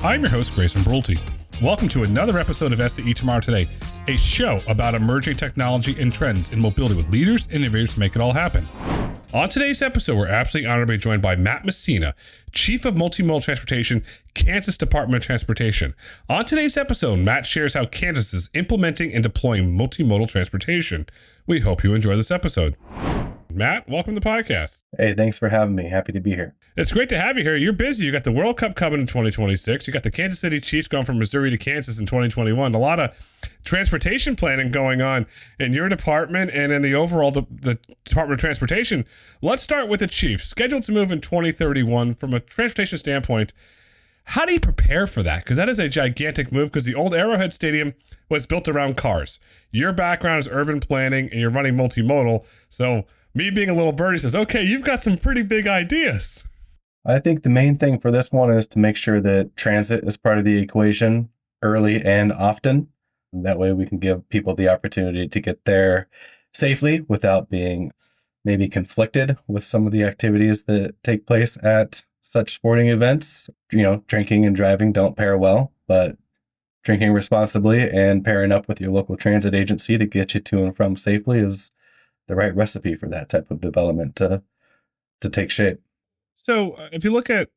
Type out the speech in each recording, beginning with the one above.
I'm your host, Grayson Brulte. Welcome to another episode of SAE Tomorrow Today, a show about emerging technology and trends in mobility with leaders and innovators to make it all happen. On today's episode, we're absolutely honored to be joined by Matt Messina, Chief of Multimodal Transportation, Kansas Department of Transportation. On today's episode, Matt shares how Kansas is implementing and deploying multimodal transportation. We hope you enjoy this episode. Matt, welcome to the podcast. Hey, thanks for having me. Happy to be here. It's great to have you here. You're busy. You got the World Cup coming in 2026. You got the Kansas City Chiefs going from Missouri to Kansas in 2021. A lot of transportation planning going on in your department and in the overall the Department of Transportation. Let's start with the Chiefs. Scheduled to move in 2031. From a transportation standpoint, how do you prepare for that? Because that is a gigantic move, because the old Arrowhead Stadium was built around cars. Your background is urban planning and you're running multimodal. So me being a little birdie says, okay, you've got some pretty big ideas. I think the main thing for this one is to make sure that transit is part of the equation early and often. That way we can give people the opportunity to get there safely without being maybe conflicted with some of the activities that take place at such sporting events. You know, drinking and driving don't pair well, but drinking responsibly and pairing up with your local transit agency to get you to and from safely is the right recipe for that type of development to take shape. So if you look at,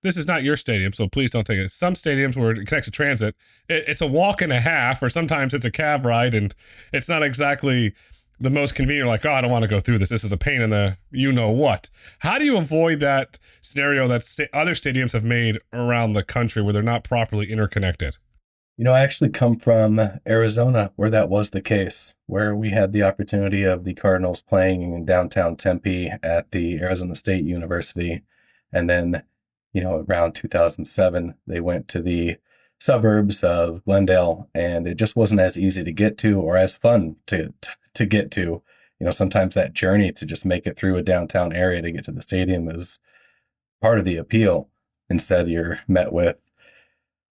this is not your stadium, so please don't take it. Some stadiums where it connects to transit, it's a walk and a half, or sometimes it's a cab ride, and it's not exactly the most convenient. Like, oh, I don't want to go through this. This is a pain in the you-know-what. How do you avoid that scenario that other stadiums have made around the country where they're not properly interconnected? You know, I actually come from Arizona where that was the case, where we had the opportunity of the Cardinals playing in downtown Tempe at the Arizona State University. And then, you know, around 2007, they went to the suburbs of Glendale, and it just wasn't as easy to get to or as fun to get to. You know, sometimes that journey to just make it through a downtown area to get to the stadium is part of the appeal. Instead, you're met with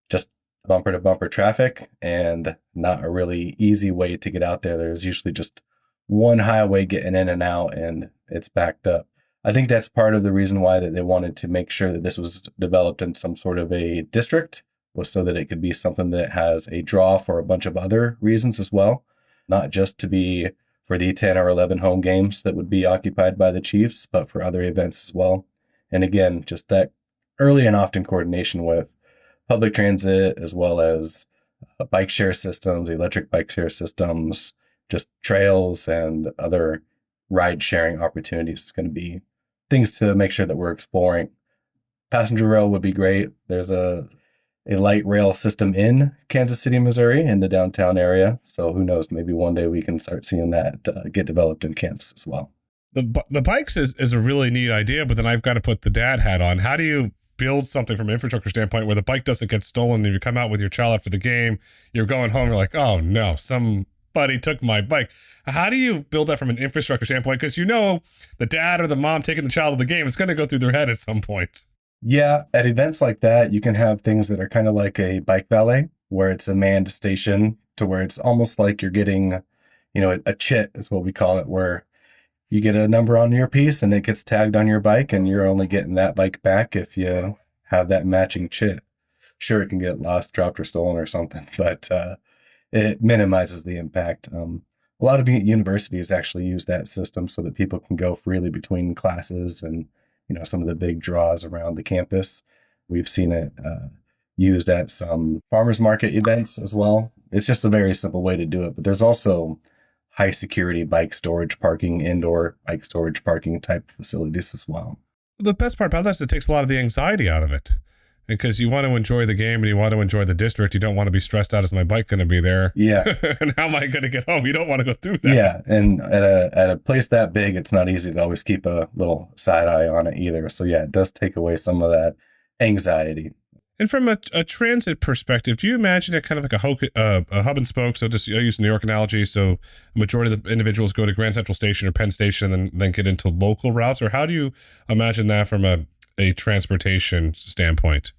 just bumper to bumper traffic and not a really easy way to get out there. There's usually just one highway getting in and out, and it's backed up. I think that's part of the reason why that they wanted to make sure that this was developed in some sort of a district, was so that it could be something that has a draw for a bunch of other reasons as well, not just to be for the 10 or 11 home games that would be occupied by the Chiefs, but for other events as well. And again, just that early and often coordination with public transit, as well as bike share systems, electric bike share systems, just trails and other ride sharing opportunities is going to be things to make sure that we're exploring. Passenger rail would be great. There's a light rail system in Kansas City, Missouri, in the downtown area. So who knows, maybe one day we can start seeing that get developed in Kansas as well. The bikes is a really neat idea, but then I've got to put the dad hat on. How do you build something from an infrastructure standpoint where the bike doesn't get stolen and you come out with your child after the game, you're going home, you're like, oh no, somebody took my bike. How do you build that from an infrastructure standpoint? Because you know the dad or the mom taking the child to the game, it's going to go through their head at some point. Yeah, at events like that, you can have things that are kind of like a bike valet, where it's a manned station to where it's almost like you're getting, you know, a chit is what we call it, where you get a number on your piece and it gets tagged on your bike, and you're only getting that bike back if you have that matching chit. Sure, it can get lost, dropped, or stolen or something, but it minimizes the impact. A lot of universities actually use that system so that people can go freely between classes and, you know, some of the big draws around the campus. We've seen it used at some farmers market events as well. It's just a very simple way to do it, but there's also high security bike storage parking, indoor bike storage parking type facilities as well. The best part about that is it takes a lot of the anxiety out of it, because you want to enjoy the game and you want to enjoy the district. You don't want to be stressed out, is my bike going to be there? Yeah. And how am I going to get home? You don't want to go through that. Yeah. And at a place that big, it's not easy to always keep a little side eye on it either. So yeah, it does take away some of that anxiety. And from a transit perspective, do you imagine it kind of like a hub and spoke? So just I use the New York analogy. So a majority of the individuals go to Grand Central Station or Penn Station and then get into local routes? Or how do you imagine that from a transportation standpoint?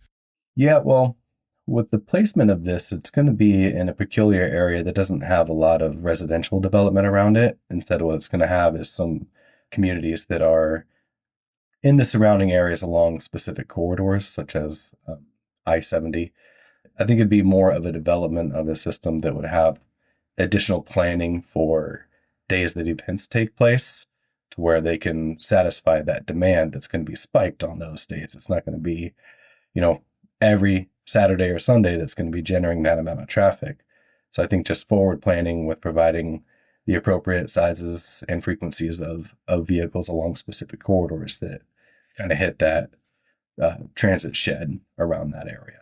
Yeah, well, with the placement of this, it's going to be in a peculiar area that doesn't have a lot of residential development around it. Instead, what it's going to have is some communities that are in the surrounding areas along specific corridors, such as I-70. I think it'd be more of a development of a system that would have additional planning for days that events take place to where they can satisfy that demand that's going to be spiked on those days. It's not going to be, you know, every Saturday or Sunday that's going to be generating that amount of traffic. So I think just forward planning with providing the appropriate sizes and frequencies of vehicles along specific corridors that kind of hit that transit shed around that area.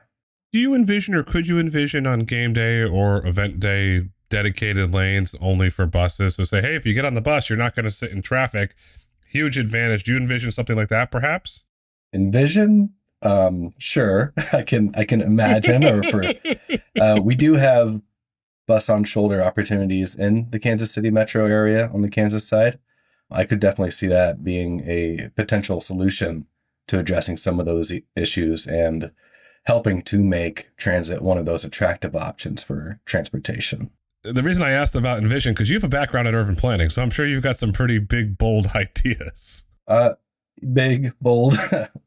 Do you envision, or could you envision on game day or event day, dedicated lanes only for buses? So say, hey, if you get on the bus, you're not going to sit in traffic. Huge advantage. Do you envision something like that, perhaps? Envision, sure, I can imagine. Or for we do have bus on shoulder opportunities in the Kansas City metro area on the Kansas side. I could definitely see that being a potential solution to addressing some of those issues and helping to make transit one of those attractive options for transportation. The reason I asked about envision, because you have a background in urban planning, so I'm sure you've got some pretty big, bold ideas. Big, bold.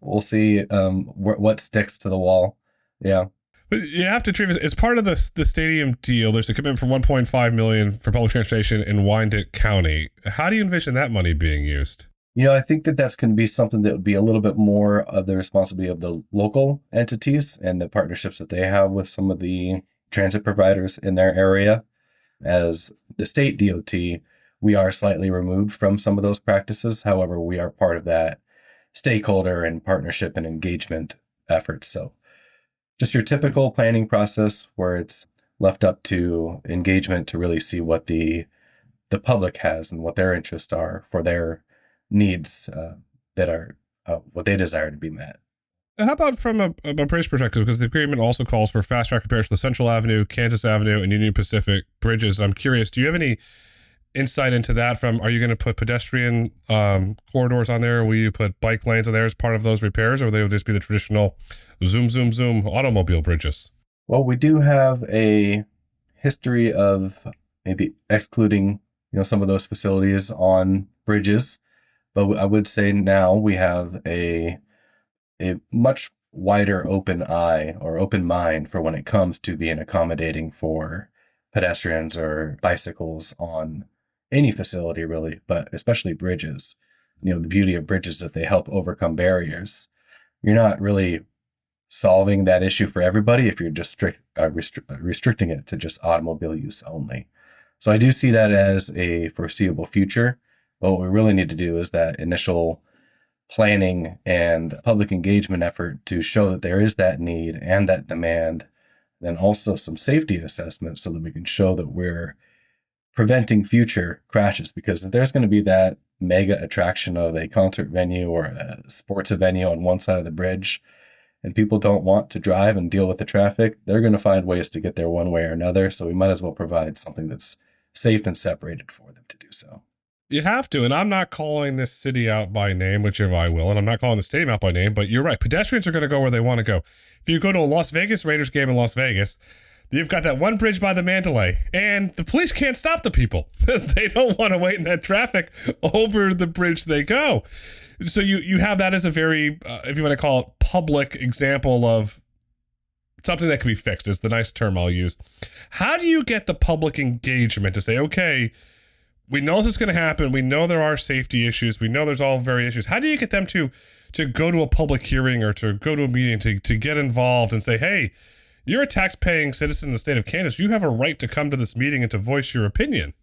We'll see what sticks to the wall. Yeah. But you have to treat it as part of the stadium deal. There's a commitment for $1.5 million for public transportation in Wyandotte County. How do you envision that money being used? I think that that's going to be something that would be a little bit more of the responsibility of the local entities and the partnerships that they have with some of the transit providers in their area. As the state DOT, we are slightly removed from some of those practices. However, we are part of that stakeholder and partnership and engagement efforts. So just your typical planning process where it's left up to engagement to really see what the public has and what their interests are for their needs that are what they desire to be met. How about from a bridge perspective? Because the agreement also calls for fast track repairs for the Central Avenue, Kansas Avenue, and Union Pacific bridges. I'm curious, do you have any insight into that? Are you going to put pedestrian corridors on there? Will you put bike lanes on there as part of those repairs, or will they just be the traditional zoom, zoom, zoom automobile bridges? Well, we do have a history of maybe excluding some of those facilities on bridges, but I would say now we have a much wider open eye or open mind for when it comes to being accommodating for pedestrians or bicycles on any facility really, but especially bridges. The beauty of bridges is that they help overcome barriers. You're not really solving that issue for everybody if you're just restricting it to just automobile use only. So I do see that as a foreseeable future. But what we really need to do is that initial planning and public engagement effort to show that there is that need and that demand, then also some safety assessment so that we can show that we're preventing future crashes. Because if there's going to be that mega attraction of a concert venue or a sports venue on one side of the bridge, and people don't want to drive and deal with the traffic, they're going to find ways to get there one way or another. So we might as well provide something that's safe and separated for them to do so. You have to, and I'm not calling this city out by name, which I will, and I'm not calling the stadium out by name, but you're right. Pedestrians are going to go where they want to go. If you go to a Las Vegas Raiders game in Las Vegas, you've got that one bridge by the Mandalay, and the police can't stop the people. They don't want to wait in that traffic over the bridge they go. So you have that as a very, if you want to call it, public example of something that can be fixed, is the nice term I'll use. How do you get the public engagement to say, okay, we know this is going to happen. We know there are safety issues. We know there's all very issues. How do you get them to go to a public hearing or to go to a meeting to get involved and say, hey, you're a tax-paying citizen in the state of Kansas. You have a right to come to this meeting and to voice your opinion.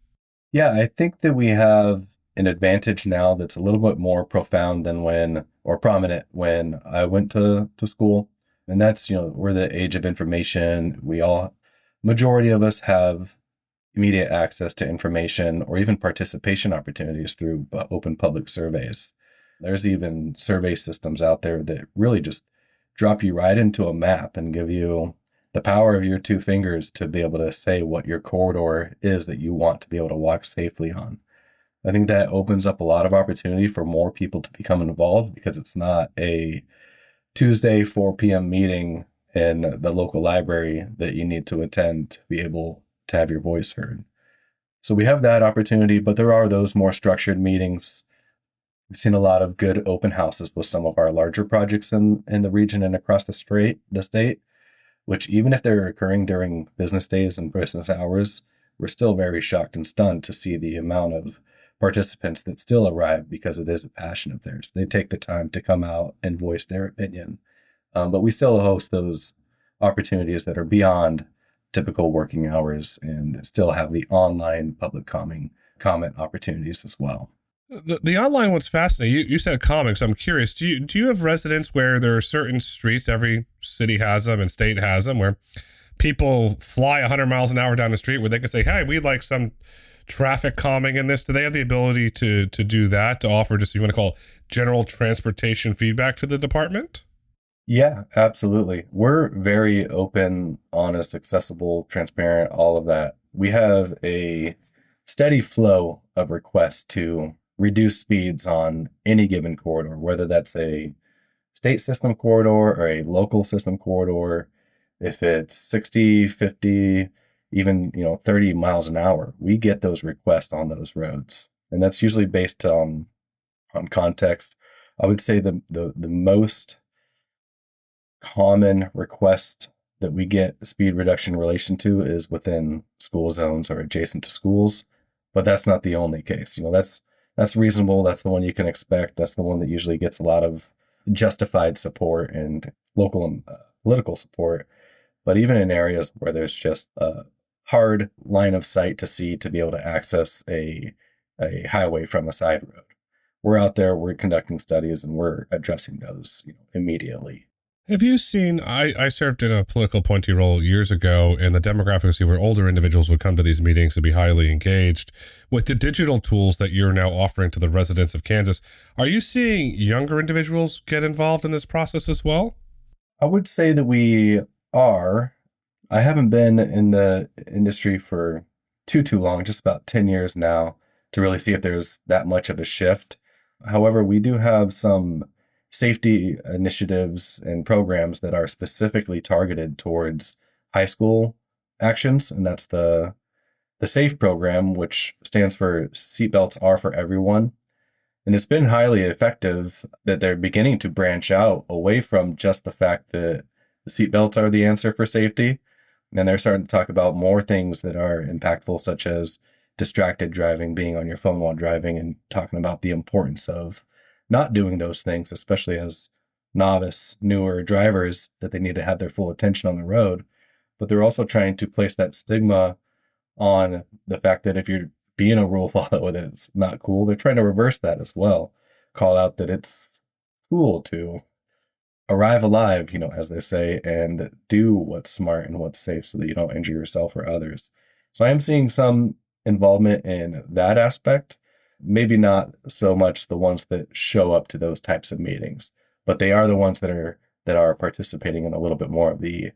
Yeah, I think that we have an advantage now that's a little bit more profound than prominent when I went to school. And that's, we're the age of information. Majority of us have immediate access to information or even participation opportunities through open public surveys. There's even survey systems out there that really just drop you right into a map and give you the power of your two fingers to be able to say what your corridor is that you want to be able to walk safely on. I think that opens up a lot of opportunity for more people to become involved, because it's not a Tuesday 4 p.m. meeting in the local library that you need to attend to be able to have your voice heard. So we have that opportunity, but there are those more structured meetings We've seen a lot of good open houses with some of our larger projects in the region and across the state, which even if they're occurring during business days and business hours, we're still very shocked and stunned to see the amount of participants that still arrive because it is a passion of theirs. They take the time to come out and voice their opinion. But we still host those opportunities that are beyond typical working hours and still have the online public comment opportunities as well. The online one's fascinating. You said comics. I'm curious. Do you have residents where there are certain streets, every city has them and state has them, where people fly 100 miles an hour down the street where they can say, hey, we'd like some traffic calming in this? Do they have the ability to do that, to offer just, you want to call it, general transportation feedback to the department? Yeah, absolutely. We're very open, honest, accessible, transparent, all of that. We have a steady flow of requests to reduce speeds on any given corridor, whether that's a state system corridor or a local system corridor. If it's 60, 50, even 30 miles an hour, we get those requests on those roads. And that's usually based on context. I would say the most common request that we get speed reduction in relation to is within school zones or adjacent to schools, but that's not the only case. That's reasonable. That's the one you can expect. That's the one that usually gets a lot of justified support and local and political support. But even in areas where there's just a hard line of sight to see to be able to access a highway from a side road, we're out there, we're conducting studies, and we're addressing those immediately. Have you seen, I served in a political appointee role years ago, and the demographics where older individuals would come to these meetings to be highly engaged. With the digital tools that you're now offering to the residents of Kansas, are you seeing younger individuals get involved in this process as well? I would say that we are. I haven't been in the industry for too long, just about 10 years now, to really see if there's that much of a shift. However, we do have some safety initiatives and programs that are specifically targeted towards high school actions, and that's the SAFE program, which stands for Seatbelts Are for Everyone. And it's been highly effective that they're beginning to branch out away from just the fact that the seatbelts are the answer for safety. And they're starting to talk about more things that are impactful, such as distracted driving, being on your phone while driving, and talking about the importance of not doing those things, especially as novice, newer drivers, that they need to have their full attention on the road. But they're also trying to place that stigma on the fact that if you're being a rule follower, that it's not cool. They're trying to reverse that as well. Call out that it's cool to arrive alive, as they say, and do what's smart and what's safe so that you don't injure yourself or others. So I am seeing some involvement in that aspect. Maybe not so much the ones that show up to those types of meetings, but they are the ones that are participating in a little bit more of the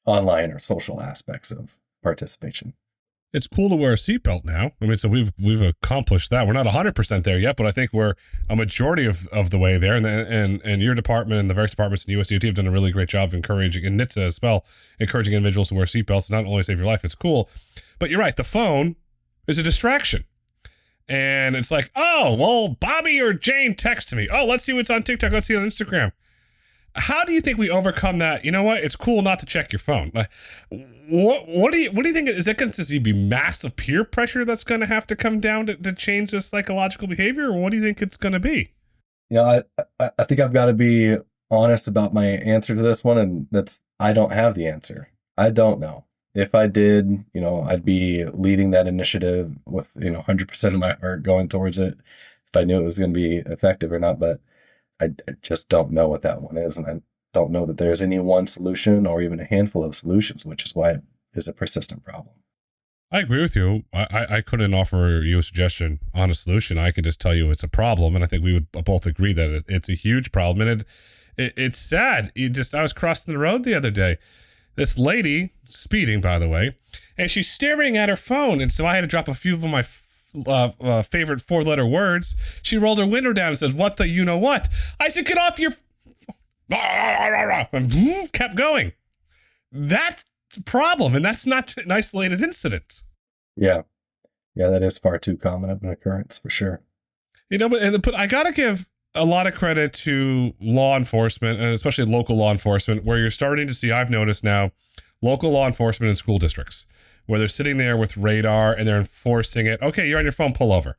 online or social aspects of participation. It's cool to wear a seatbelt now. I mean, so we've accomplished that. We're not 100% there yet, but I think we're a majority of the way there. And your department and the various departments in USDOT have done a really great job of encouraging, and NHTSA as well, encouraging individuals to wear seatbelts. Not only save your life, it's cool. But you're right, the phone is a distraction. And it's like, oh, well, Bobby or Jane text me. Oh, let's see what's on TikTok. Let's see on Instagram. How do you think we overcome that? You know what? It's cool not to check your phone. Like, what do you think? Is it going to be massive peer pressure that's going to have to come down to change this psychological behavior, or what do you think it's going to be? I think I've got to be honest about my answer to this one, and that's I don't have the answer. I don't know. If I did, I'd be leading that initiative with 100% of my heart going towards it. If I knew it was going to be effective or not, but I just don't know what that one is, and I don't know that there's any one solution or even a handful of solutions, which is why it is a persistent problem. I agree with you. I couldn't offer you a suggestion on a solution. I could just tell you it's a problem, and I think we would both agree that it's a huge problem, and it's sad. I was crossing the road the other day. This lady, speeding, by the way, and she's staring at her phone, and so I had to drop a few of my favorite four-letter words. She rolled her window down and says, "What the you know what?" I said, "Get off your..." And kept going. That's a problem, and that's not an isolated incident. Yeah, that is far too common of an occurrence for sure. But I gotta give a lot of credit to law enforcement, and especially local law enforcement, where you're starting to see. I've noticed now, local law enforcement in school districts, where they're sitting there with radar and they're enforcing it. Okay, you're on your phone, pull over.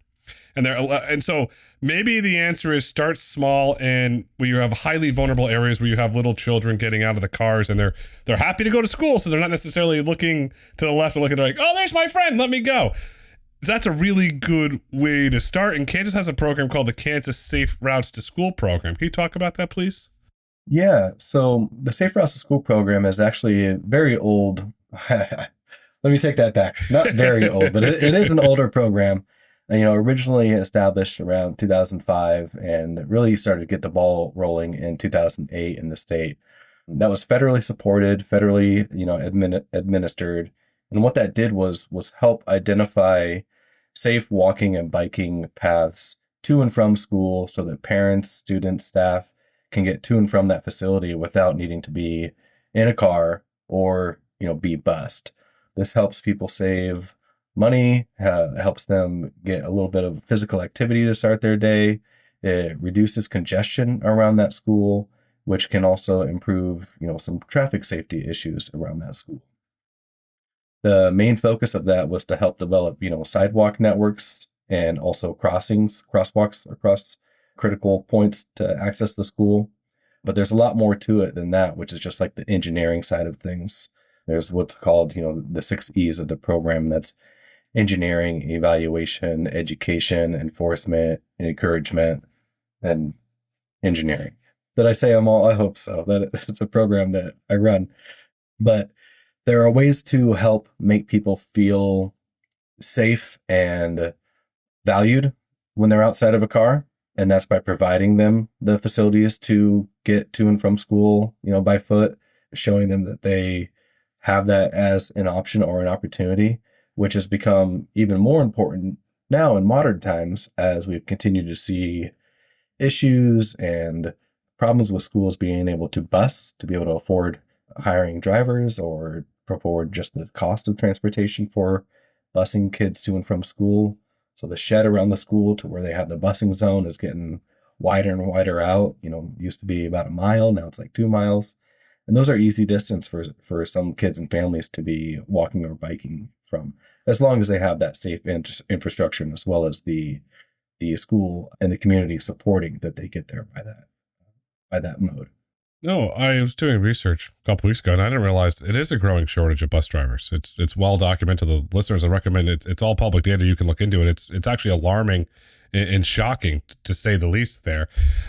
And so maybe the answer is start small, and where you have highly vulnerable areas where you have little children getting out of the cars and they're happy to go to school, so they're not necessarily looking to the left and looking like, oh, there's my friend, let me go. That's a really good way to start. And Kansas has a program called the Kansas Safe Routes to School program. Can you talk about that, please? Yeah, so the Safe Routes to School program is actually a very old. Let me take that back. Not very old, but it is an older program. Originally established around 2005 and really started to get the ball rolling in 2008 in the state. That was federally supported, federally, administered. And what that did was help identify safe walking and biking paths to and from school so that parents, students, staff can get to and from that facility without needing to be in a car or, be bused. This helps people save money, helps them get a little bit of physical activity to start their day. It reduces congestion around that school, which can also improve, some traffic safety issues around that school. The main focus of that was to help develop, sidewalk networks and also crosswalks across critical points to access the school. But there's a lot more to it than that, which is just like the engineering side of things. There's what's called, the 6 E's of the program. That's engineering, evaluation, education, enforcement, encouragement, and engineering. Did I say them all? I hope so. That it's a program that I run. But there are ways to help make people feel safe and valued when they're outside of a car. And that's by providing them the facilities to get to and from school, by foot, showing them that they have that as an option or an opportunity, which has become even more important now in modern times as we've continued to see issues and problems with schools being able to bus, to be able to afford hiring drivers or afford just the cost of transportation for busing kids to and from school. So the shed around the school to where they have the busing zone is getting wider and wider out. Used to be about a mile, now it's like 2 miles. And those are easy distance for some kids and families to be walking or biking from, as long as they have that safe infrastructure as well as the school and the community supporting that they get there by that mode. No, I was doing research a couple weeks ago, and I didn't realize it is a growing shortage of bus drivers. It's well documented. The listeners, I recommend it. It's all public data. You can look into it. It's actually alarming and shocking, to say the least there.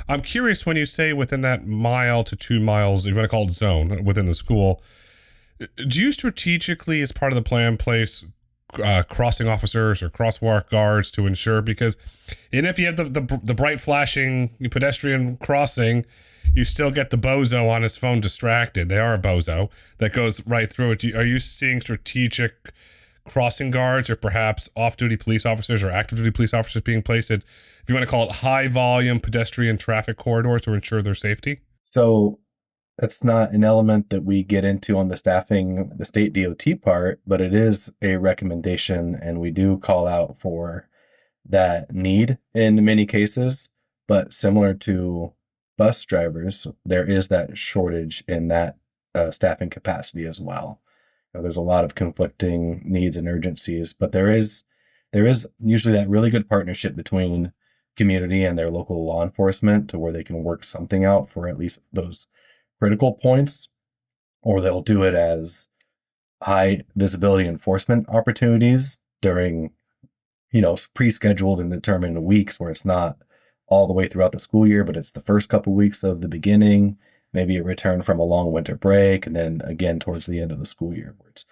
I'm curious, when you say within that mile to 2 miles, you're going to call it zone within the school, do you strategically, as part of the plan, place crossing officers or crosswalk guards to ensure? Because even if you have the bright flashing pedestrian crossing, you still get the bozo on his phone distracted. They are a bozo that goes right through it. Are you seeing strategic crossing guards or perhaps off-duty police officers or active-duty police officers being placed at, if you want to call it, high-volume pedestrian traffic corridors to ensure their safety? So that's not an element that we get into on the staffing, the state DOT part, but it is a recommendation, and we do call out for that need in many cases. But similar to bus drivers, there is that shortage in that staffing capacity as well. There's a lot of conflicting needs and urgencies, but there is usually that really good partnership between community and their local law enforcement to where they can work something out for at least those critical points, or they'll do it as high visibility enforcement opportunities during, pre-scheduled and determined weeks where it's not all the way throughout the school year, but it's the first couple weeks of the beginning, maybe a return from a long winter break, and then again towards the end of the school year where it's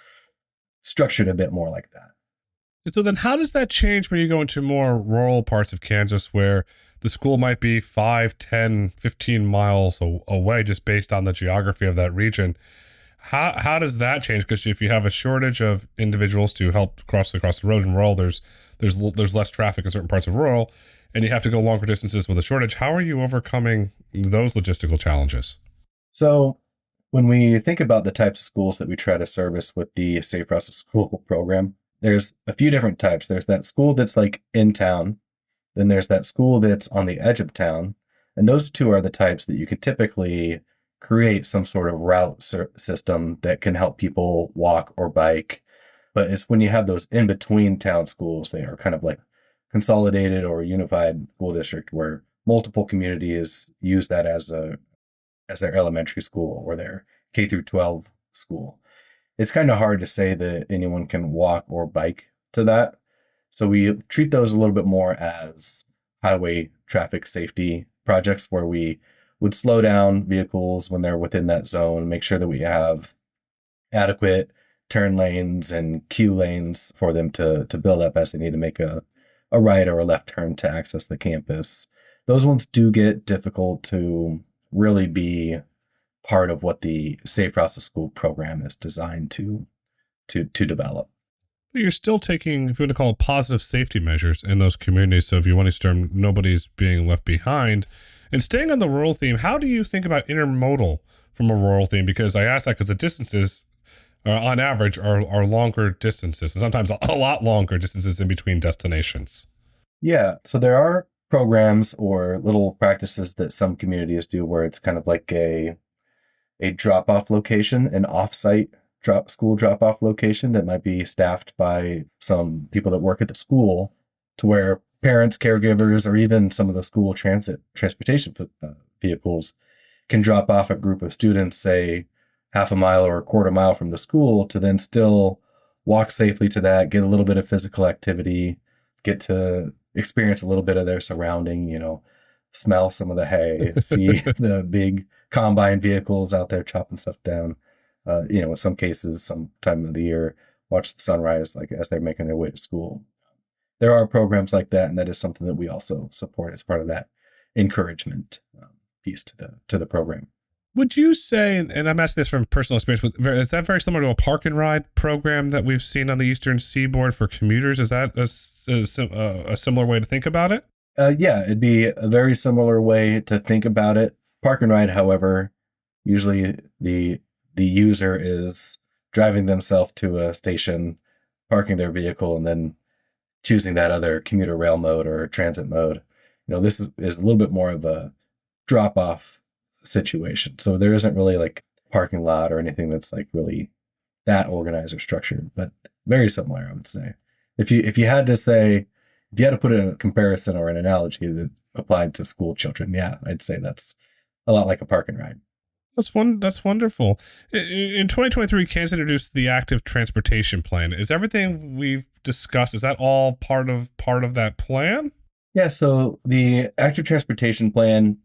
structured a bit more like that. And so then how does that change when you go into more rural parts of Kansas where the school might be 5, 10, 15 miles away just based on the geography of that region? How does that change? Because if you have a shortage of individuals to help cross the road in rural, there's less traffic in certain parts of rural, and you have to go longer distances with a shortage. How are you overcoming those logistical challenges? So when we think about the types of schools that we try to service with the Safe Routes to School program, there's a few different types. There's that school that's like in town, Then there's that school that's on the edge of town. And those two are the types that you could typically create some sort of route system that can help people walk or bike. But it's when you have those in between town schools, they are kind of like consolidated or unified school district where multiple communities use that as their elementary school or their K through 12 school. It's kind of hard to say that anyone can walk or bike to that. So we treat those a little bit more as highway traffic safety projects where we would slow down vehicles when they're within that zone, make sure that we have adequate turn lanes and queue lanes for them to build up as they need to make a right or a left turn to access the campus. Those ones do get difficult to really be part of what the Safe Routes to School program is designed to develop. But you're still taking, if you want to call it, positive safety measures in those communities. So if you want to term, nobody's being left behind. And staying on the rural theme, how do you think about intermodal from a rural theme? Because I ask that because the distances, on average, are longer distances, and sometimes a lot longer distances in between destinations. Yeah, so there are programs or little practices that some communities do where it's kind of like a drop-off location, an off-site school drop-off location that might be staffed by some people that work at the school, to where parents, caregivers, or even some of the school transportation vehicles can drop off a group of students, say half a mile or a quarter mile from the school, to then still walk safely to that, get a little bit of physical activity, get to experience a little bit of their surrounding, smell some of the hay, see the big combine vehicles out there chopping stuff down. In some cases, some time of the year, watch the sunrise like as they're making their way to school. There are programs like that, and that is something that we also support as part of that encouragement piece to the program. Would you say, and I'm asking this from personal experience, is that very similar to a park and ride program that we've seen on the Eastern Seaboard for commuters? Is that a similar way to think about it? Yeah, it'd be a very similar way to think about it. Park and ride, however, usually the user is driving themselves to a station, parking their vehicle, and then choosing that other commuter rail mode or transit mode. This is a little bit more of a drop off situation. So there isn't really like parking lot or anything that's like really that organized or structured, but very similar, I would say. If you had to put a comparison or an analogy that applied to school children, yeah, I'd say that's a lot like a park and ride. That's wonderful. In 2023, Kansas introduced the Active Transportation Plan. Is everything we've discussed, is that all part of that plan? Yeah, so the Active Transportation Plan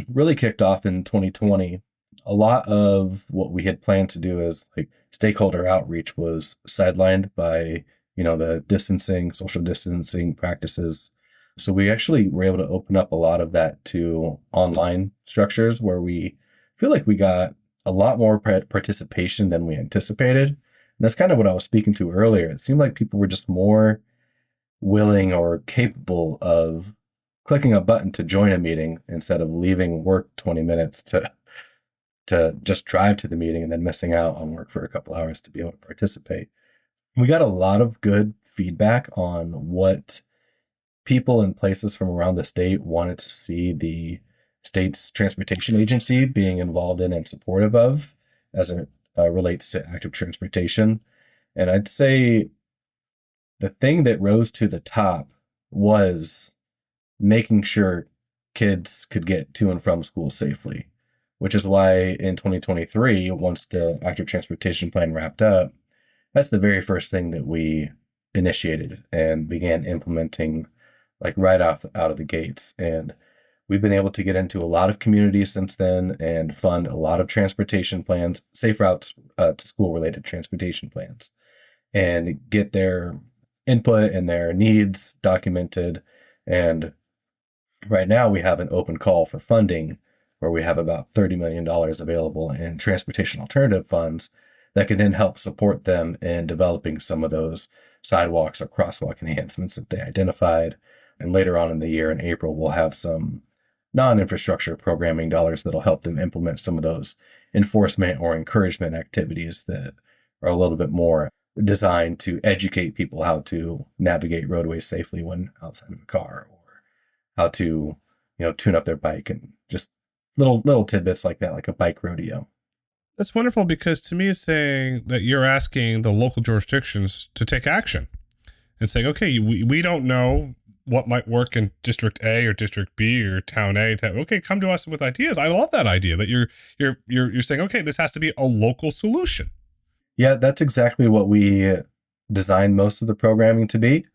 really kicked off in 2020. A lot of what we had planned to do as like stakeholder outreach was sidelined by, the social distancing practices. So we actually were able to open up a lot of that to online structures where we feel like we got a lot more participation than we anticipated. And that's kind of what I was speaking to earlier. It seemed like people were just more willing or capable of clicking a button to join a meeting instead of leaving work 20 minutes to just drive to the meeting and then missing out on work for a couple hours to be able to participate. We got a lot of good feedback on what people and places from around the state wanted to see the state's transportation agency being involved in and supportive of as it relates to active transportation. And I'd say the thing that rose to the top was making sure kids could get to and from school safely, which is why in 2023, once the active transportation plan wrapped up, that's the very first thing that we initiated and began implementing like right off out of the gates. And we've been able to get into a lot of communities since then and fund a lot of transportation plans, safe routes to school related transportation plans, and get their input and their needs documented. And right now we have an open call for funding where we have about $30 million available in transportation alternative funds that can then help support them in developing some of those sidewalks or crosswalk enhancements that they identified. And later on in the year, in April, we'll have some non-infrastructure programming dollars that'll help them implement some of those enforcement or encouragement activities that are a little bit more designed to educate people how to navigate roadways safely when outside of a car, or how to, tune up their bike, and just little tidbits like that, like a bike rodeo. That's wonderful because to me it's saying that you're asking the local jurisdictions to take action and saying, okay, we don't know what might work in District A or District B or Town A. Okay, come to us with ideas. I love that idea that you're saying, okay, this has to be a local solution. Yeah, that's exactly what we designed most of the programming to be,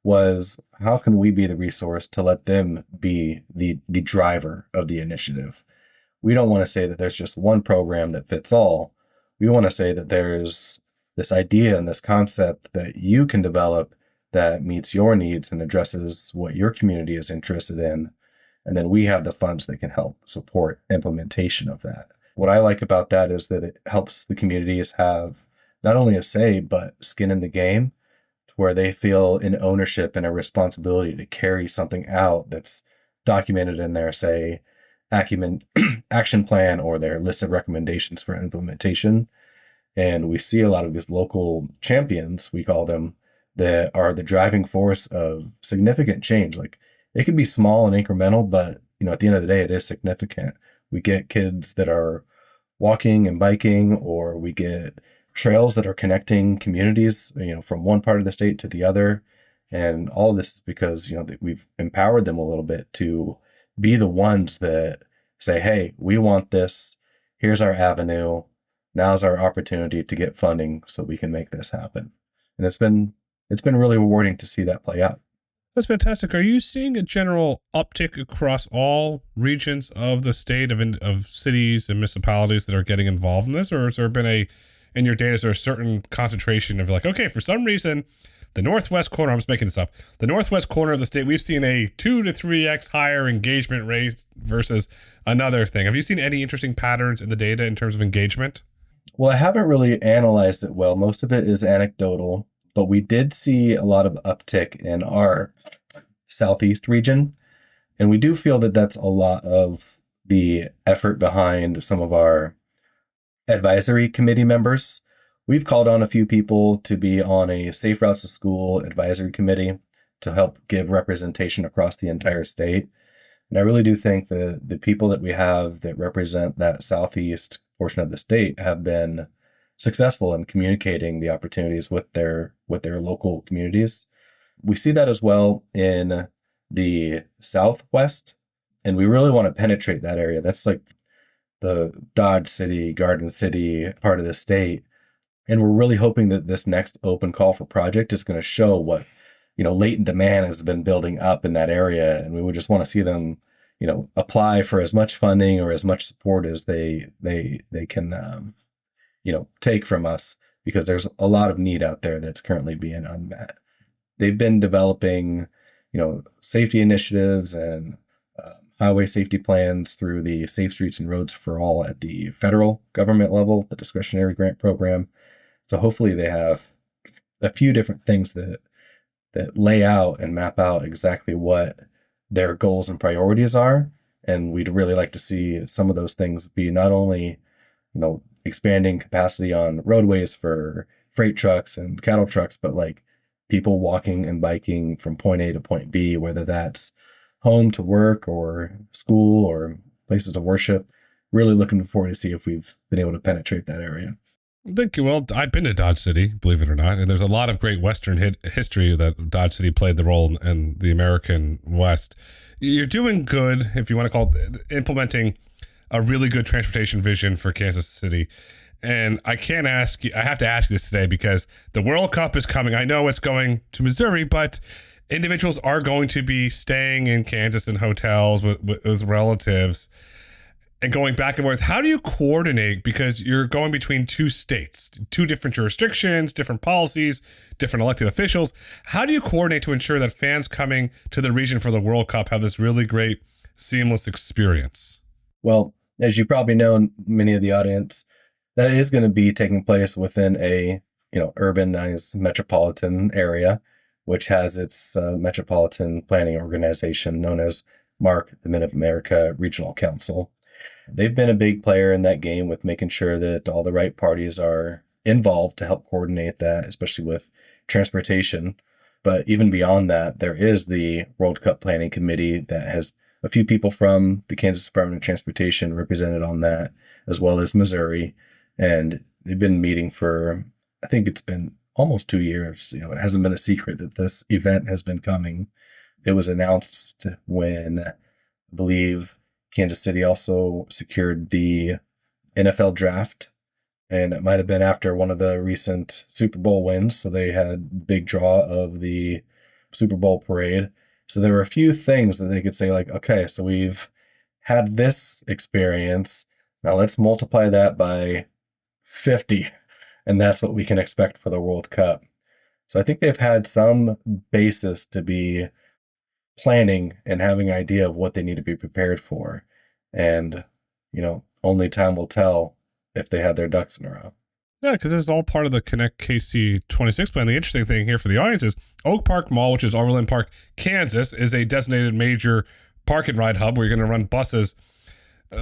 was how can we be the resource to let them be the driver of the initiative. We don't want to say that there's just one program that fits all. We want to say that there's this idea and this concept that you can develop that meets your needs and addresses what your community is interested in. And then we have the funds that can help support implementation of that. What I like about that is that it helps the communities have not only a say, but skin in the game, to where they feel an ownership and a responsibility to carry something out that's documented in their, say, acumen action plan or their list of recommendations for implementation. And we see a lot of these local champions, we call them, that are the driving force of significant change. Like, it can be small and incremental, but at the end of the day, it is significant. We get kids that are walking and biking, or we get trails that are connecting communities, from one part of the state to the other. And all of this is because, that we've empowered them a little bit to be the ones that say, hey, we want this. Here's our avenue. Now's our opportunity to get funding so we can make this happen. And it's been really rewarding to see that play out. That's fantastic. Are you seeing a general uptick across all regions of the state of cities and municipalities that are getting involved in this, or has there been in your data, is there a certain concentration of like, okay, for some reason, the northwest corner, I'm just making this up, the northwest corner of the state, we've seen a 2 to 3x higher engagement rate versus another thing. Have you seen any interesting patterns in the data in terms of engagement? Well, I haven't really analyzed it well. Most of it is anecdotal, but we did see a lot of uptick in our southeast region. And we do feel that that's a lot of the effort behind some of our advisory committee members. We've called on a few people to be on a Safe Routes to School advisory committee to help give representation across the entire state. And I really do think that the people that we have that represent that southeast portion of the state have been successful in communicating the opportunities with their local communities. We see that as well in the southwest, and we really want to penetrate that area. That's like the Dodge City, Garden City part of the state. And we're really hoping that this next open call for project is going to show what, latent demand has been building up in that area. And we would just want to see them, apply for as much funding or as much support as they can, take from us, because there's a lot of need out there that's currently being unmet. They've been developing, safety initiatives and highway safety plans through the Safe Streets and Roads for All at the federal government level, the discretionary grant program. So hopefully they have a few different things that lay out and map out exactly what their goals and priorities are. And we'd really like to see some of those things be not only, expanding capacity on roadways for freight trucks and cattle trucks, but like people walking and biking from point A to point B, whether that's home to work or school or places of worship. Really looking forward to see if we've been able to penetrate that area. Thank you. Well, I've been to Dodge City, believe it or not, and there's a lot of great Western history that Dodge City played the role in the American West. You're doing good, if you want to call it, implementing a really good transportation vision for Kansas City. And I can't ask you, I have to ask you this today because the World Cup is coming. I know it's going to Missouri, but individuals are going to be staying in Kansas in hotels with relatives and going back and forth. How do you coordinate? Because you're going between two states, two different jurisdictions, different policies, different elected officials. How do you coordinate to ensure that fans coming to the region for the World Cup have this really great, seamless experience? Well, as you probably know, many of the audience, that is going to be taking place within a urbanized metropolitan area, which has its metropolitan planning organization known as MARC, the Mid America Regional Council. They've been a big player in that game with making sure that all the right parties are involved to help coordinate that, especially with transportation. But even beyond that, there is the World Cup Planning Committee that has a few people from the Kansas Department of Transportation represented on that, as well as Missouri. And they've been meeting for, I think it's been almost 2 years. It hasn't been a secret that this event has been coming. It was announced when I believe Kansas City also secured the NFL draft, and it might have been after one of the recent Super Bowl wins. So they had big draw of the Super Bowl parade. So there were a few things that they could say, like, okay, so we've had this experience. Now let's multiply that by 50, and that's what we can expect for the World Cup. So I think they've had some basis to be planning and having an idea of what they need to be prepared for. And, only time will tell if they had their ducks in a row. Yeah, because this is all part of the Connect KC 26 plan. The interesting thing here for the audience is Oak Park Mall, which is Overland Park, Kansas, is a designated major park and ride hub where you're going to run buses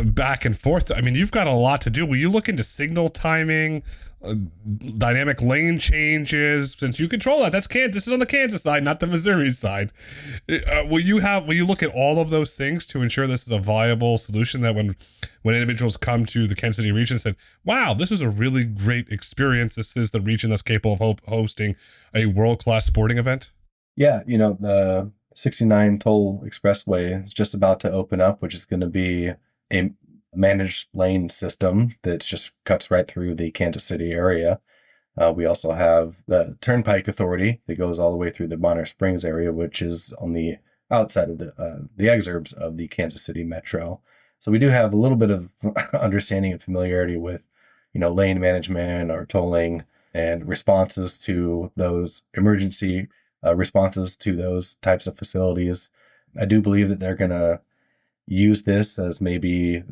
back and forth. I mean, you've got a lot to do. Will you look into signal timing, dynamic lane changes? Since you control that, that's Kansas. This is on the Kansas side, not the Missouri side. Will you look at all of those things to ensure this is a viable solution, that when individuals come to the Kansas City region and said, wow, this is a really great experience, this is the region that's capable of hosting a world-class sporting event? Yeah, the 69 toll expressway is just about to open up, which is going to be a managed lane system that just cuts right through the Kansas City area. We also have the Turnpike Authority that goes all the way through the Bonner Springs area, which is on the outside of the exurbs of the Kansas City Metro. So we do have a little bit of understanding and familiarity with, lane management or tolling and responses to those emergency responses to those types of facilities. I do believe that they're going to use this as maybe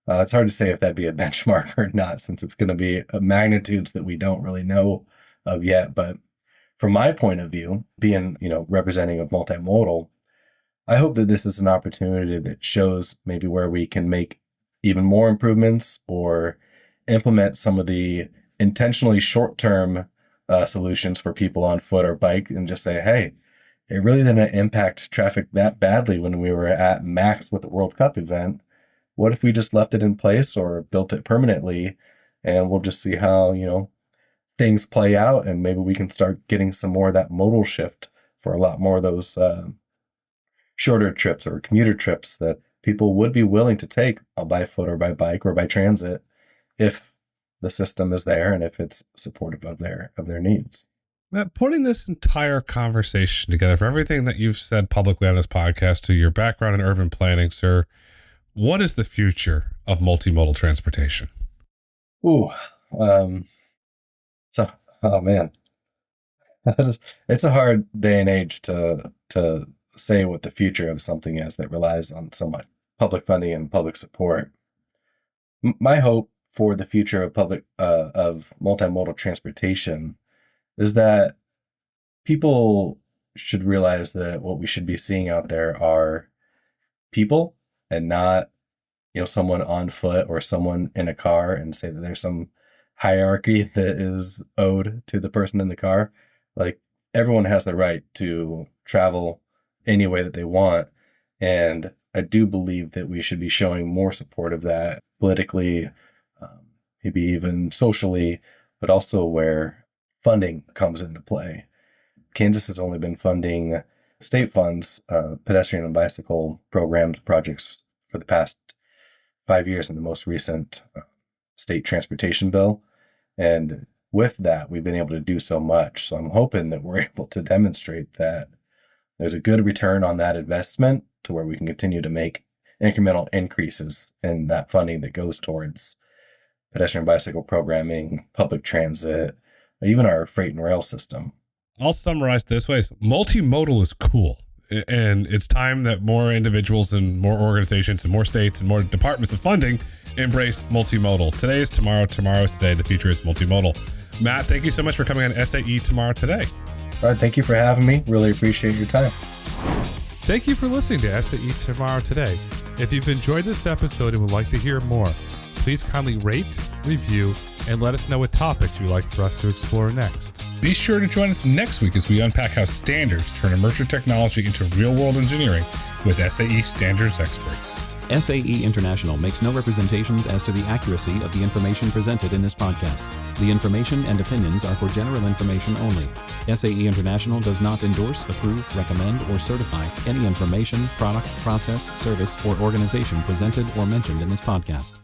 it's hard to say if that'd be a benchmark or not, since it's going to be magnitudes that we don't really know of yet. But from my point of view, being, representing a multimodal, I hope that this is an opportunity that shows maybe where we can make even more improvements or implement some of the intentionally short-term solutions for people on foot or bike, and just say, hey, it really didn't impact traffic that badly when we were at max with the World Cup event. What if we just left it in place or built it permanently, and we'll just see how, things play out, and maybe we can start getting some more of that modal shift for a lot more of those shorter trips or commuter trips that people would be willing to take by foot or by bike or by transit if the system is there and if it's supportive of their needs. Matt, putting this entire conversation together, for everything that you've said publicly on this podcast, to your background in urban planning, sir, what is the future of multimodal transportation? Oh man, it's a hard day and age to say what the future of something is that relies on so much public funding and public support. My hope for the future of multimodal transportation is that people should realize that what we should be seeing out there are people, and not, someone on foot or someone in a car, and say that there's some hierarchy that is owed to the person in the car. Like, everyone has the right to travel any way that they want. And I do believe that we should be showing more support of that politically, maybe even socially, but also where funding comes into play. Kansas has only been funding state funds, pedestrian and bicycle programs, projects for the past 5 years in the most recent state transportation bill. And with that, we've been able to do so much. So I'm hoping that we're able to demonstrate that there's a good return on that investment, to where we can continue to make incremental increases in that funding that goes towards pedestrian bicycle programming, public transit, even our freight and rail system. I'll summarize this way. Multimodal is cool. And it's time that more individuals and more organizations and more states and more departments of funding embrace multimodal. Today is tomorrow. Tomorrow is today. The future is multimodal. Matt, thank you so much for coming on SAE Tomorrow Today. All right. Thank you for having me. Really appreciate your time. Thank you for listening to SAE Tomorrow Today. If you've enjoyed this episode and would like to hear more, Please kindly rate, review, and let us know what topics you'd like for us to explore next. Be sure to join us next week as we unpack how standards turn emerging technology into real-world engineering with SAE standards experts. SAE International makes no representations as to the accuracy of the information presented in this podcast. The information and opinions are for general information only. SAE International does not endorse, approve, recommend, or certify any information, product, process, service, or organization presented or mentioned in this podcast.